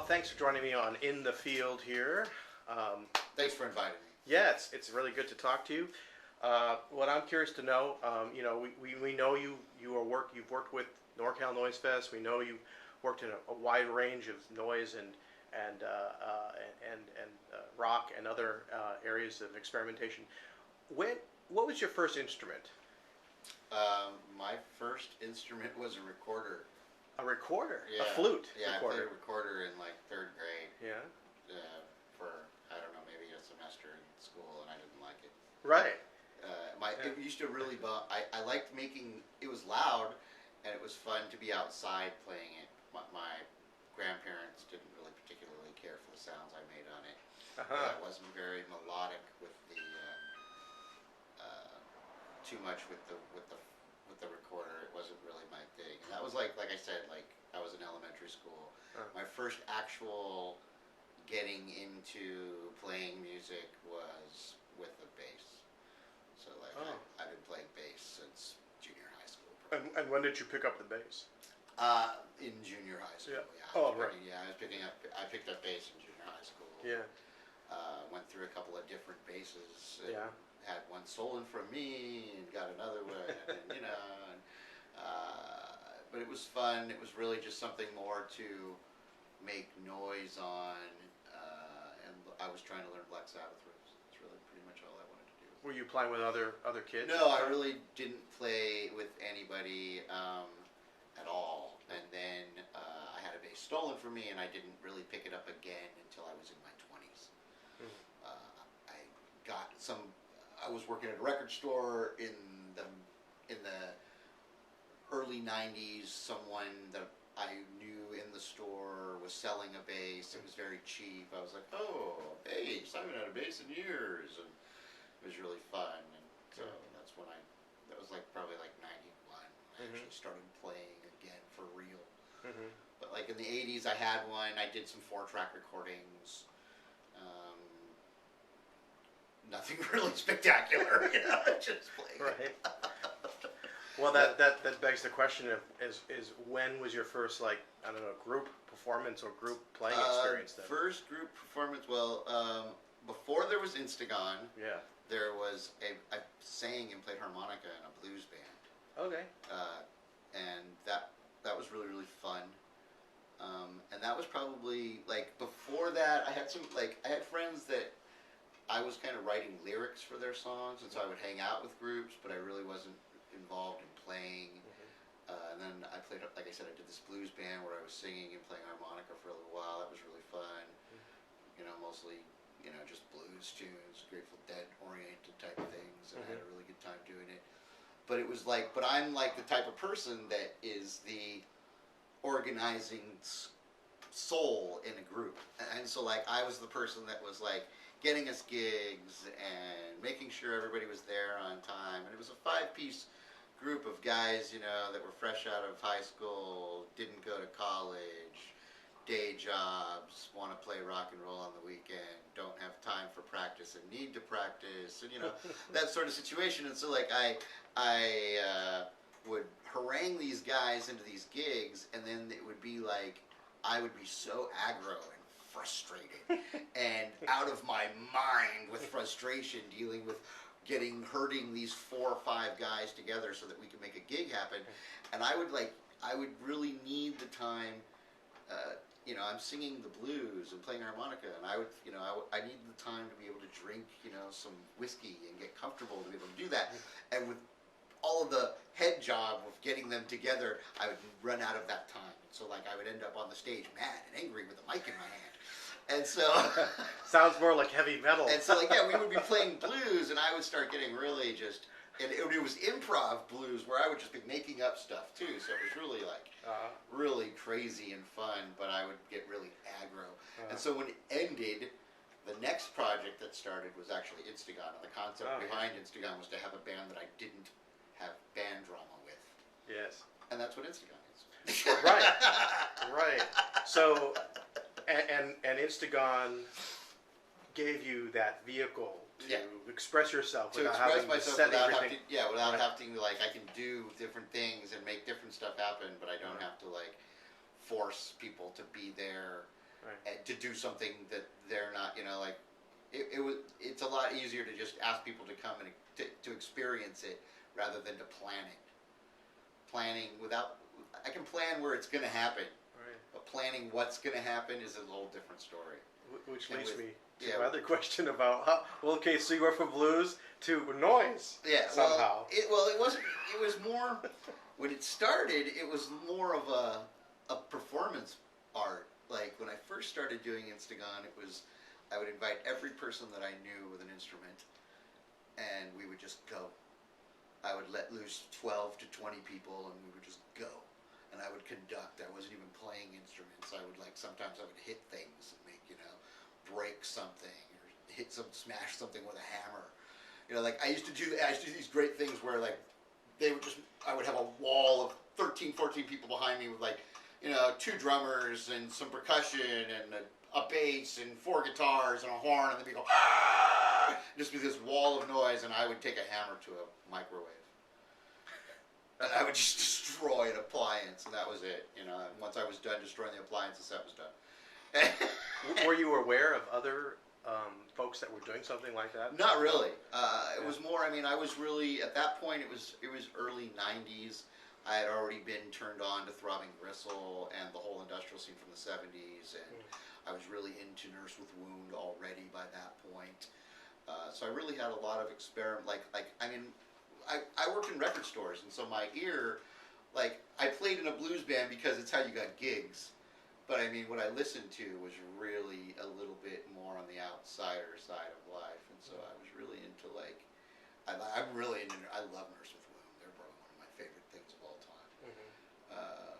thanks for joining me on In the Field here. Thanks for inviting me. Yeah, it's really good to talk to you. What I'm curious to know, we know you've worked with NorCal Noise Fest. We know you worked in a wide range of noise and rock and other areas of experimentation. What was your first instrument? My first instrument was a recorder. A recorder, Yeah. a flute. Yeah, recorder. I played a recorder in like third grade. Yeah. For I don't know, maybe a semester in school, and I didn't like it. Right. It used to really I liked making it was loud, and it was fun to be outside playing it. My grandparents didn't really particularly care for the sounds I made on it. Uh-huh. I wasn't very melodic with the too much with the recorder. It wasn't really my thing, and that was like I said, like I was in elementary school. My first actual getting into playing music was with the bass. So I've been playing bass since junior high school. And when did you pick up the bass? In junior high school. Yeah. Oh, right. I picked up bass in junior high school. Yeah. Went through a couple of different basses. Yeah. Had one stolen from me and got another one, but it was fun. It was really just something more to make noise on, and I was trying to learn Black Sabbath. It's really pretty much all I wanted to do. Were you playing with other kids? No, I really didn't play with anybody at all. And then I had a bass stolen from me, and I didn't really pick it up again until I was in my 20s. Mm-hmm. I was working at a record store in the early 90s. Someone that I knew in the store was selling a bass. It was very cheap. I was like, oh, bass. I haven't had a bass in years. And it was really fun. And so that was probably like 91. I actually started playing again for real. Mm-hmm. But like in the 80s, I had one. I did some 4-track recordings. Nothing really spectacular, just playing. Right. Well, that begs the question of is when was your first group performance or group playing experience then? First group performance, before there was Instagon, yeah, there was I sang and played harmonica in a blues band. Okay. And that was really, really fun. And that was probably before that I had friends that I was kind of writing lyrics for their songs, and so I would hang out with groups, but I really wasn't involved in playing. Mm-hmm. And then I played, like I said, I did this blues band where I was singing and playing harmonica for a little while. That was really fun. Mm-hmm. Mostly, just blues tunes, Grateful Dead oriented type of things, and I had a really good time doing it. But it was but I'm like the type of person that is the organizing soul in a group, and so I was the person that was getting us gigs and making sure everybody was there on time. And it was a 5-piece group of guys, that were fresh out of high school, didn't go to college, day jobs, want to play rock and roll on the weekend, don't have time for practice and need to practice, and that sort of situation. And so I would harangue these guys into these gigs, and then it would be I would be so aggro and frustrated and out of my mind with frustration, dealing with herding these 4 or 5 guys together so that we could make a gig happen. And I would really need the time. I'm singing the blues and playing harmonica, and I needed the time to be able to drink some whiskey and get comfortable to be able to do that. And with all of the head job of getting them together, I would run out of that time. So I would end up on the stage mad and angry with a mic in my hand. And so sounds more like heavy metal. And so we would be playing blues, and I would start getting really and it was improv blues where I would just be making up stuff too. So it was really really crazy and fun, but I would get really aggro. And so when it ended, the next project that started was actually Instagon, and the concept behind Instagon was to have a band that I didn't have band drama with. Yes. And that's what Instagon is. Right. So, and Instagon gave you that vehicle to express yourself without having to set everything. Without having to I can do different things and make different stuff happen, but I don't have to force people to be there Right. and to do something that they're not, like it's a lot easier to just ask people to come and to experience it rather than to plan it. Planning I can plan where it's going to happen, Right. but planning what's going to happen is a whole different story. Which And leads with- me to yeah. my other question about okay, so you went from blues to noise. Yeah, somehow. Well, it wasn't. It was more when it started. It was more of a performance art. Like when I first started doing Instagon, I would invite every person that I knew with an instrument, and we would just go. I would let loose 12 to 20 people, and we would just go. And I would conduct. I wasn't even playing instruments. I would sometimes I would hit things and make break something or smash something with a hammer. I used to do these great things where I would have a wall of 13, 14 people behind me with 2 drummers and some percussion and a bass and 4 guitars and a horn, and then people ah! Just be this wall of noise, and I would take a hammer to a microwave. And I would just destroy an appliance, and that was it. And once I was done destroying the appliance, the set was done. Were you aware of other folks that were doing something like that? Not really. It was more. I was really at that point. It was early '90s. I had already been turned on to Throbbing Gristle and the whole industrial scene from the '70s, and I was really into Nurse with Wound already by that point. So I really had a lot of experiment. I worked in record stores, and so my ear, I played in a blues band because it's how you got gigs. But what I listened to was really a little bit more on the outsider side of life, and so I was really into I'm really into. I love Nurse with Wound. They're probably one of my favorite things of all time. Mm-hmm.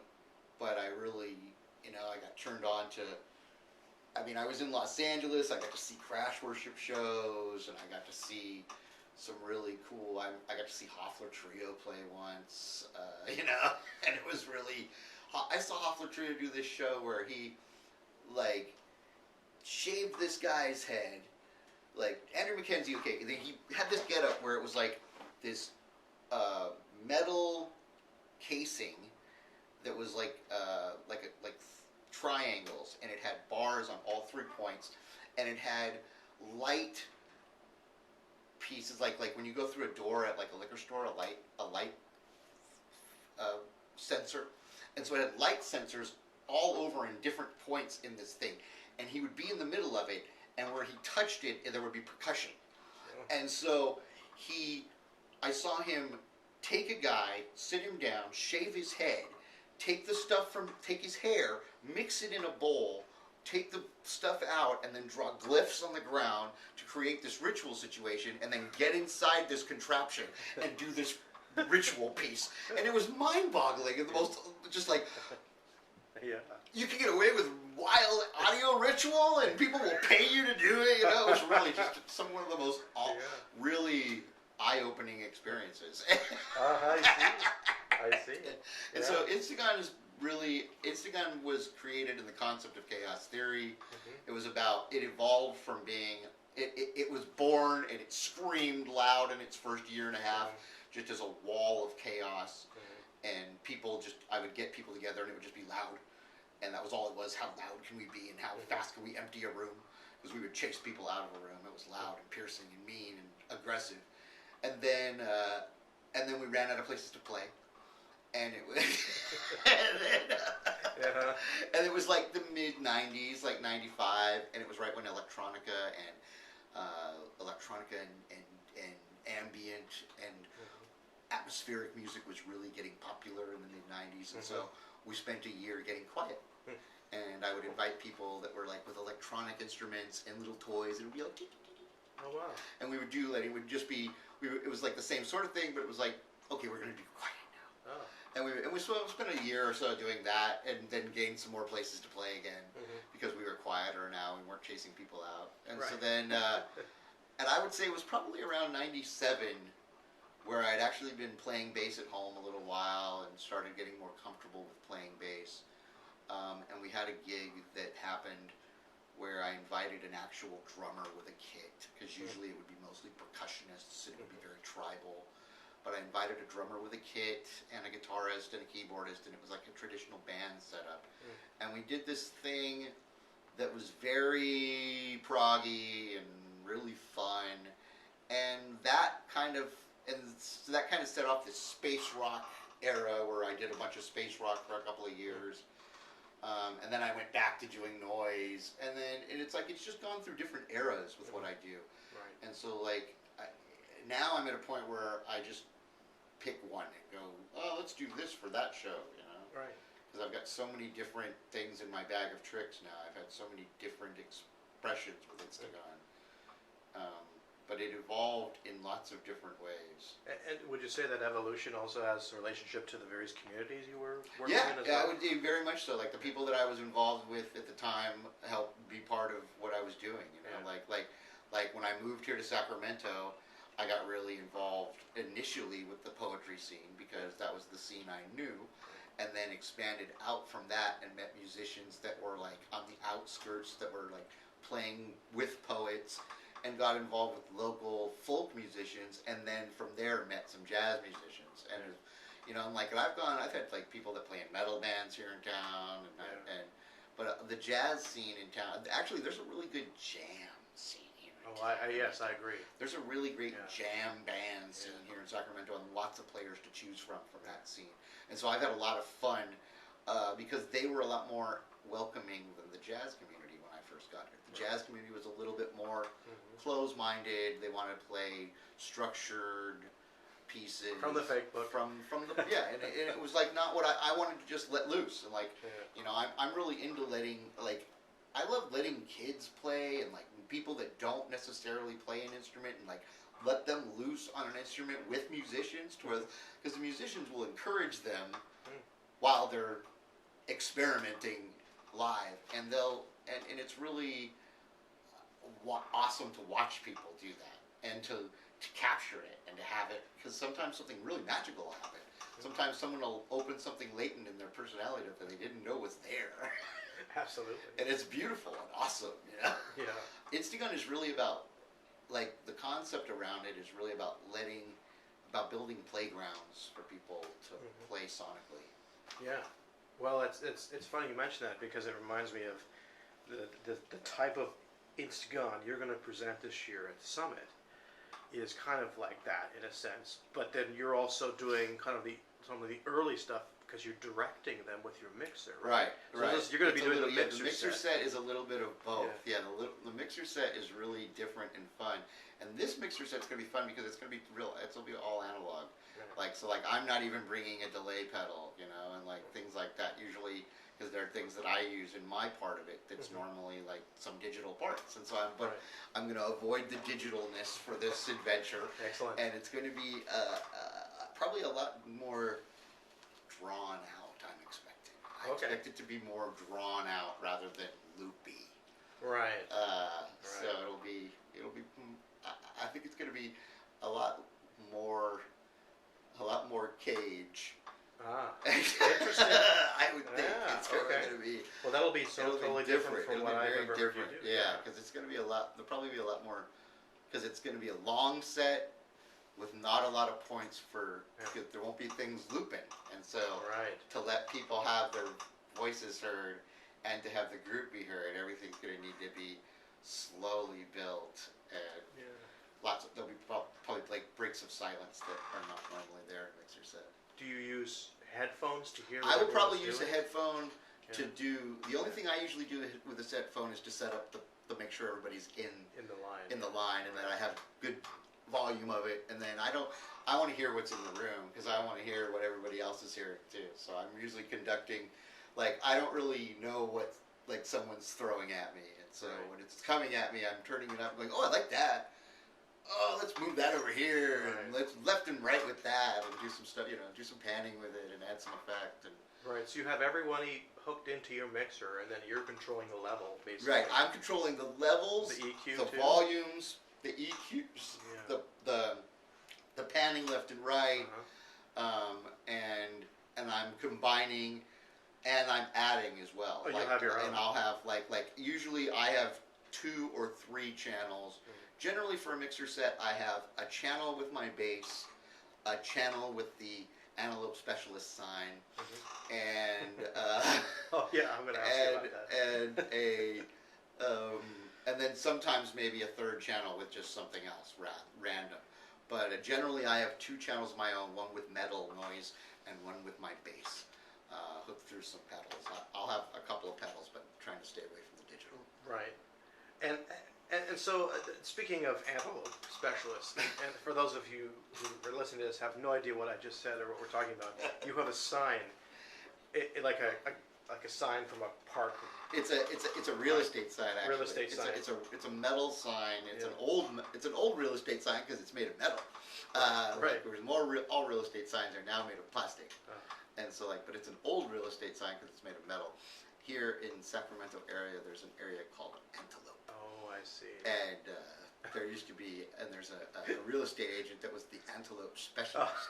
But I really, I got turned on to. I was in Los Angeles. I got to see Crash Worship shows, and I got to see some really cool. I got to see Hoffler Trio play once, and it was really. I saw Hoffler Trio do this show where he, shaved this guy's head, Andrew Mackenzie. Okay, and then he had this getup where it was this metal casing that was like triangles, and it had bars on all 3 points, and it had light pieces like when you go through a door at a liquor store, a light sensor. And so it had light sensors all over in different points in this thing. And he would be in the middle of it, and where he touched it, there would be percussion. Yeah. And so I saw him take a guy, sit him down, shave his head, take his hair, mix it in a bowl, take the stuff out, and then draw glyphs on the ground to create this ritual situation, and then get inside this contraption and do this ritual piece. And it was mind-boggling, and the most yeah. You can get away with wild audio ritual, and people will pay you to do it. It was really just one of the most really eye-opening experiences. I see. And so Instagon was created in the concept of chaos theory. Mm-hmm. It evolved from being, it was born and it screamed loud in its first year and a half, just as a wall of chaos. And I would get people together, and it would just be loud. And that was all it was. How loud can we be, and how fast can we empty a room? Because we would chase people out of a room. It was loud and piercing and mean and aggressive. And then we ran out of places to play. And it was, and it was the mid '90s, 95, and it was right when electronica and ambient and atmospheric music was really getting popular in the mid '90s, and so we spent a year getting quiet. And I would invite people that were with electronic instruments and little toys, and it would be oh wow! And we would do that. It would just be, it was the same sort of thing, but it was okay, we're going to be quiet now. Oh. And we spent a year or so doing that, and then gained some more places to play again, because we were quieter now and weren't chasing people out. And so then, and I would say it was probably around '97 where I'd actually been playing bass at home a little while and started getting more comfortable with playing bass. And we had a gig that happened where I invited an actual drummer with a kit, because usually it would be mostly percussionists and it would be very tribal. But I invited a drummer with a kit and a guitarist and a keyboardist, and it was like a traditional band setup. And we did this thing that was very proggy and really fun, and that kind of set off this space rock era where I did a bunch of space rock for a couple of years. And then I went back to doing noise, and it's like it's just gone through different eras with what I do. Right. And so now I'm at a point where I just pick one and go, oh, let's do this for that show, you know? Right. Because I've got so many different things in my bag of tricks now. I've had so many different expressions with Instagon. But it evolved in lots of different ways. And would you say that evolution also has a relationship to the various communities you were working in as Yeah, I well? would say very much so. Like the people that I was involved with at the time helped be part of what I was doing. You know, Yeah. like when I moved here to Sacramento, I got really involved initially with the poetry scene because that was the scene I knew, and then expanded out from that and met musicians that were like on the outskirts that were like playing with poets, and got involved with local folk musicians, and then from there met some jazz musicians. And you know, I've had like people that play in metal bands here in town, but the jazz scene in town, actually, there's a really good jam scene here. Yes, I agree. There's a really great jam band scene here in Sacramento, and lots of players to choose from that scene. And so I've had a lot of fun because they were a lot more welcoming than the jazz community when I first got here. The jazz community was a little bit more closed-minded. They wanted to play structured pieces From the fake book. From the and it was like not what I wanted to just let loose. And you know, I'm really into I love letting kids play and like people that don't necessarily play an instrument and like let them loose on an instrument with musicians because the musicians will encourage them while they're experimenting live, and it's really awesome to watch people do that and to capture it and to have it, because sometimes something really magical will happen. Sometimes someone will open something latent in their personality that they didn't know was there. Absolutely. And it's beautiful and awesome, you know? Yeah. Instagun is really about, like, the concept around it is really about building playgrounds for people to play sonically. Yeah. Well, it's funny you mention that because it reminds me of the type of Instagun you're going to present this year at the summit is kind of like that in a sense, but then you're also doing kind of some of the early stuff because you're directing them with your mixer, right? So you're going to be doing the mixer the mixer set. is a little bit of both. Yeah, the mixer set is really different and fun. And this mixer set's going to be fun because it's going to be it'll be all analog. Right. So I'm not even bringing a delay pedal, you know, and like things like that usually, because there are things that I use in my part of it that's normally like some digital parts, and so I'm going to avoid the digitalness for this adventure. Excellent. And it's going to be probably a lot more drawn out. I'm expecting. I expect it to be more drawn out rather than loopy. Right. So it'll be. I think it's going to be a lot more cage. Interesting. I would think it's going to be. Well, that'll be totally different from what I've ever heard you do. Yeah, because it's going to be there'll probably be a lot more, because it's going to be a long set with not a lot of points because there won't be things looping, and so to let people have their voices heard and to have the group be heard, everything's going to need to be slowly built, and there'll be probably like breaks of silence that are not normally there in a mixer set. Do you use headphones to hear? I would probably use a headphone Yeah. to do. The only thing I usually do with a headphone is to set up to make sure everybody's in the line. in the line, and that I have good volume of it. And then I want to hear what's in the room because I want to hear what everybody else is hearing too. So I'm usually conducting. Like I don't really know what like someone's throwing at me, and so when it's coming at me, I'm turning it up, going, oh, I like that. Oh, let's move that over here, and let's left and right with that, and do some stuff, do some panning with it, and add some effect. And Right, so you have everybody hooked into your mixer, and then you're controlling the level, basically. Right, I'm controlling the levels, the EQ, the volumes, the EQs, the panning left and right, and I'm combining, and I'm adding as well. Oh, you'll have your own. And I'll have usually I have 2 or 3 channels. Generally for a mixer set, I have a channel with my bass, a channel with the Antelope Specialist sign, and oh yeah, I'm going to ask you about that. And then sometimes maybe a third channel with just something else, random. But generally I have 2 channels of my own, one with metal noise and one with my bass, hooked through some pedals. I'll have a couple of pedals, but I'm trying to stay away from the digital. Right. And so, speaking of antelope specialists, and for those of you who are listening to this have no idea what I just said or what we're talking about, you have a sign, like a sign from a park. It's a real estate sign, actually. Real estate sign. It's a metal sign. It's Yeah. an old real estate sign because it's made of metal. Right. Whereas all real estate signs are now made of plastic. And so but it's an old real estate sign because it's made of metal. Here in Sacramento area, there's an area called Antelope. Oh, I see. And there used to be, and there's a real estate agent that was the Antelope specialist.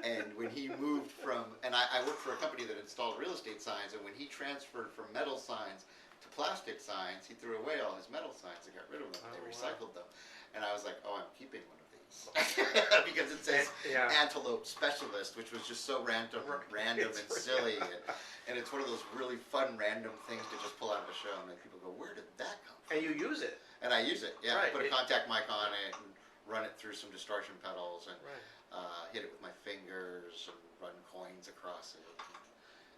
And when he moved from, and I worked for a company that installed real estate signs, and when he transferred from metal signs to plastic signs, he threw away all his metal signs and got rid of them. They recycled them. And I was like, oh, I'm keeping one of these. Because it says Antelope Specialist, which was just so random and silly. And it's one of those really fun random things to just pull out of a show, and then people go, where did that come from? And you use it. And I use it, yeah. Right. I put a contact mic on it and run it through some distortion pedals and hit it with my fingers and run coins across it.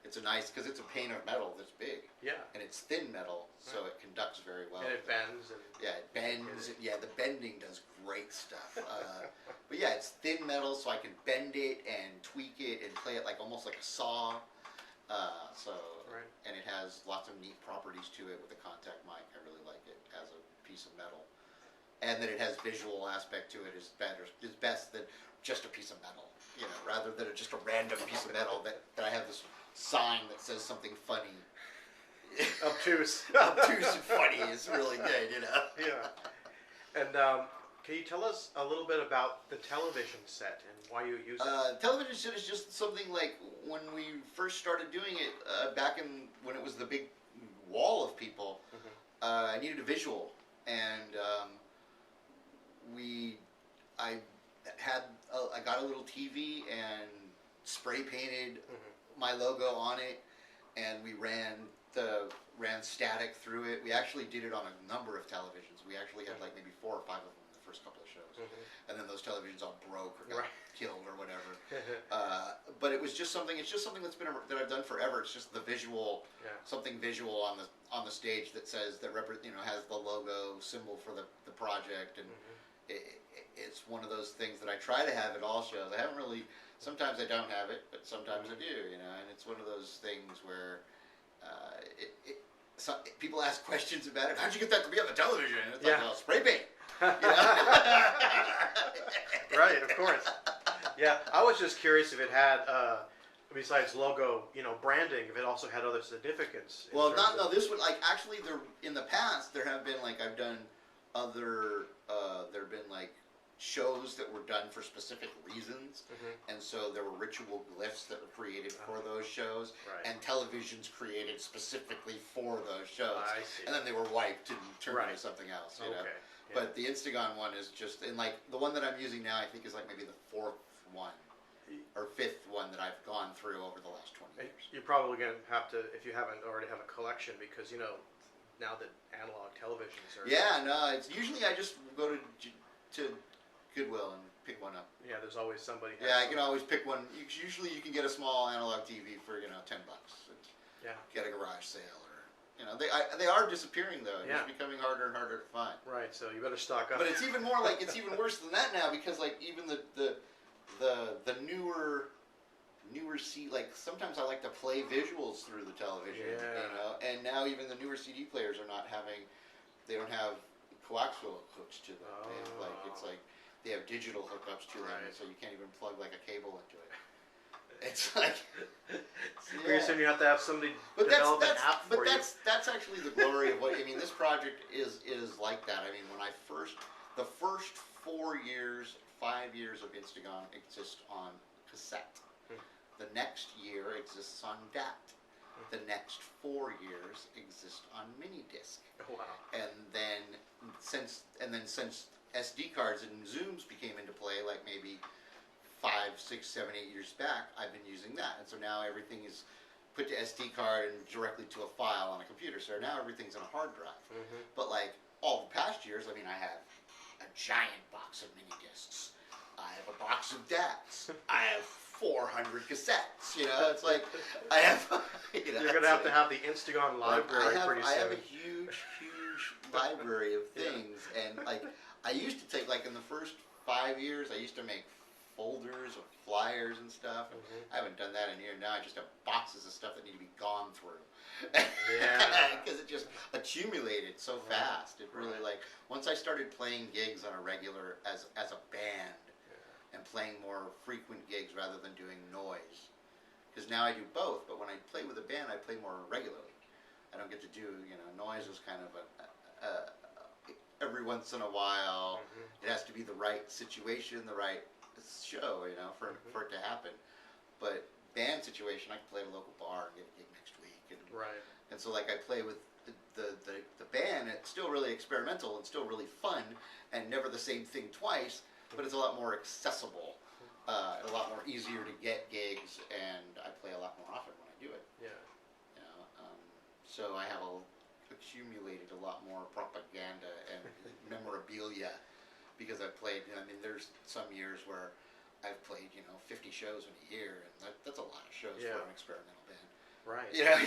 It's a nice, because it's a pane of metal that's big. Yeah. And it's thin metal, so it conducts very well. And it bends. Yeah, it bends. Yeah, the bending does great stuff. But yeah, it's thin metal, so I can bend it and tweak it and play it like almost like a saw. And it has lots of neat properties to it with the contact mic. I really like it as a piece of metal. And that it has visual aspect to it is best than just a piece of metal. You know, rather than just a random piece of metal that I have this sign that says something funny. Obtuse. Obtuse and funny is really good, you know. Yeah. And can you tell us a little bit about the television set and why you use it? Television set is just something like when we first started doing it back in when it was the big wall of people. I needed a visual, and I got a little TV and spray painted my logo on it, and we ran static through it. We actually did it on a number of televisions. We actually had like maybe 4 or 5 of them in the first couple of shows, and then those televisions all broke or got killed or whatever. But it's just something that's been that I've done forever. It's just the visual, something visual on the stage that says has the logo symbol for the project, and it's one of those things that I try to have at all shows. I haven't really. Sometimes I don't have it, but sometimes I do, and it's one of those things where people ask questions about it. How'd you get that to be on the television? And it's like, well, spray paint. Right, of course. Yeah, I was just curious if it had, besides logo, branding, if it also had other significance. Well, this one, actually, in the past, there have been, I've done other, there have been, shows that were done for specific reasons, and so there were ritual glyphs that were created for those shows, and televisions created specifically for those shows. I see. And then they were wiped and turned into something else, you know. Yeah. But the Instagon one is just, and the one that I'm using now, I think is maybe the 4th one, or 5th one that I've gone through over the last 20 years. You're probably going to have to, if you haven't already have a collection, because, now that analog televisions are... Yeah, no, it's usually I just go to Goodwill and pick one up. Yeah, there's always somebody. Yeah, I can always pick one. Usually, you can get a small analog TV for $10. Yeah. Get a garage sale, or they are disappearing though. It's becoming harder and harder to find. Right. So you better stock up. But it's even more it's even worse than that now, because even the newer sometimes I like to play visuals through the television. And now even the newer CD players are not having. They don't have coaxial hooks to them. They have digital hookups to them, so you can't even plug a cable into it. It's Pretty soon you have to have somebody develop an app for you. That's actually the glory of what this project is like that. When the first 5 years of Instagon exist on cassette. The next year exists on DAT. The next 4 years exist on mini disc. Oh, wow. And then since SD cards and Zooms became into play, maybe 5, 6, 7, 8 years back, I've been using that, and so now everything is put to SD card and directly to a file on a computer. So now everything's on a hard drive. Mm-hmm. But like all the past years, I mean, I have a giant box of mini discs. I have a box of DATs. I have 400 cassettes. You know, it's like I have. You know, You're gonna have to have the Instagon library pretty soon. I have a huge library of things, and like I used to take like in the first 5 years, I used to make folders of flyers and stuff. Mm-hmm. I haven't done that in a year now. I just have boxes of stuff that need to be gone through. Yeah. Because it just accumulated so fast. It really like once I started playing gigs on a regular as a band and playing more frequent gigs rather than doing noise. Because now I do both, but when I play with a band, I play more regularly. I don't get to do, you know, noise is kind of a every once in a while. Mm-hmm. It has to be the right situation, the right show, you know, for it to happen. But band situation, I can play at a local bar and get a gig next week. And so like I play with the band, it's still really experimental and still really fun and never the same thing twice, but it's a lot more accessible, a lot more easier to get gigs, and I play a lot more often when I do it. Yeah. You know, so I have accumulated a lot more propaganda and memorabilia because I've played. I mean, there's some years where I've played, you know, 50 shows in a year, and that's a lot of shows for an experimental band. Right. You know?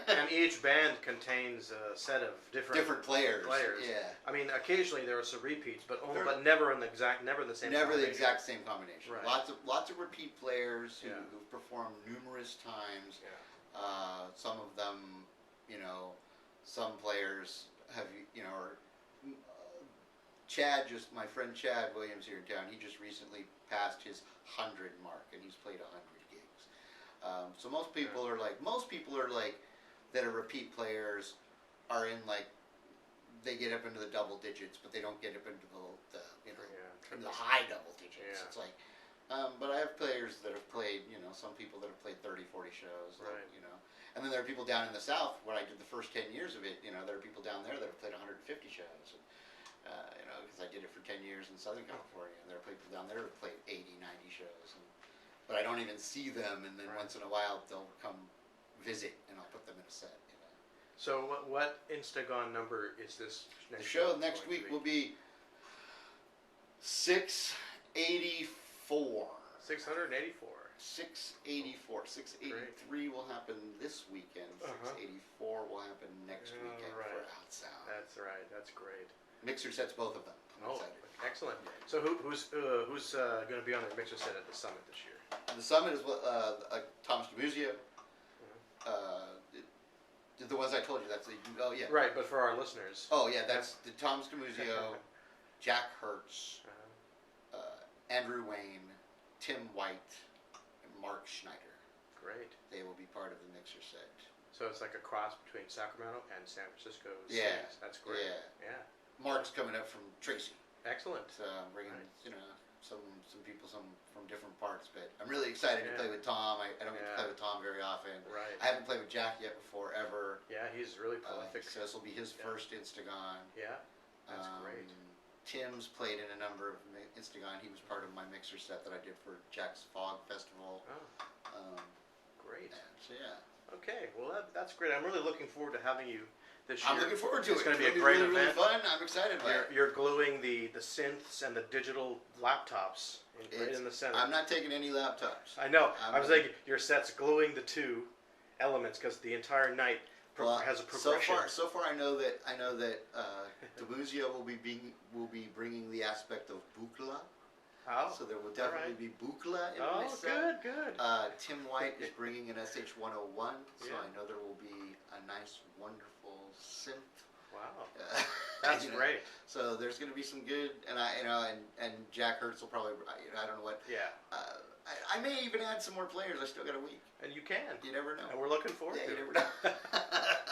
and each band contains a set of different players. Yeah. I mean, occasionally there are some repeats, but never in the same. Never the exact same combination. Right. Lots of repeat players who've performed numerous times. Yeah. Some of them, you know, some players have, you know, or my friend Chad Williams here in town, he just recently passed his 100 mark, and he's played 100 gigs. So most people are like that are repeat players are in like they get up into the double digits, but they don't get up into the you know into the high double digits. Yeah. It's like, but I have players that have played, you know, some people that have played 30, 40 shows, right. Like, you know, and then there are people down in the South when I did the first 10 years of it. You know, there are people down there that have played 150 shows. And, you know, because I did it for 10 years in Southern California, and there are people down there who played 80, 90 shows. But I don't even see them, and then once in a while they'll come visit, and I'll put them in a set. You know. So what Instagon number is this? The show next week will be 684. 684. 684. 683 will happen this weekend. 684 will happen next weekend for Outsound. That's right. That's great. Mixer sets, both of them. I'm excited. Excellent. So who's going to be on the mixer set at the summit this year? The summit is Thomas DeMuzio. The ones I told you. That's Right, but for our listeners. Oh yeah, that's the Thomas DeMuzio, Jack Hertz, Andrew Wayne, Tim White, and Mark Schneider. Great. They will be part of the mixer set. So it's like a cross between Sacramento and San Francisco. Yeah, that's great. Yeah. Mark's coming up from Tracy. Excellent. So I'm bringing you know some people from different parts, but I'm really excited to play with Tom. I don't get to play with Tom very often. Right. I haven't played with Jack yet before ever. Yeah, he's really prolific. So this will be his first Instagon. Yeah, that's great. Tim's played in a number of Instagon. He was part of my mixer set that I did for Jack's Fog Festival. Oh, great. So yeah. Okay, well that's great. I'm really looking forward to having you this year. I'm looking forward to it. It's going to be a really, great event. Really fun. I'm excited about it. You're gluing the synths and the digital laptops right in the center. I'm not taking any laptops. I know. I was thinking your set's gluing the two elements because the entire night has a progression. So far, I know that DeMuzio will be bringing the aspect of buchla. Oh, so there will definitely be buchla in my set. Oh, good. Tim White is bringing an SH-101, so I know there will be a nice, wonderful synth. Wow, that's great. So there's going to be some good, and Jack Hertz will probably, I don't know what. Yeah. I may even add some more players. I still got a week. And you can. You never know. And we're looking forward to it. You never know.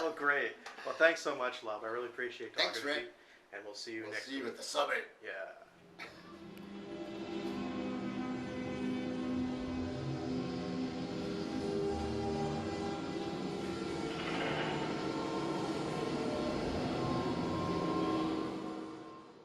Well, great. Well, thanks so much, love. I really appreciate talking to you. Rent. And we'll see you next week. See you at the summit. Yeah.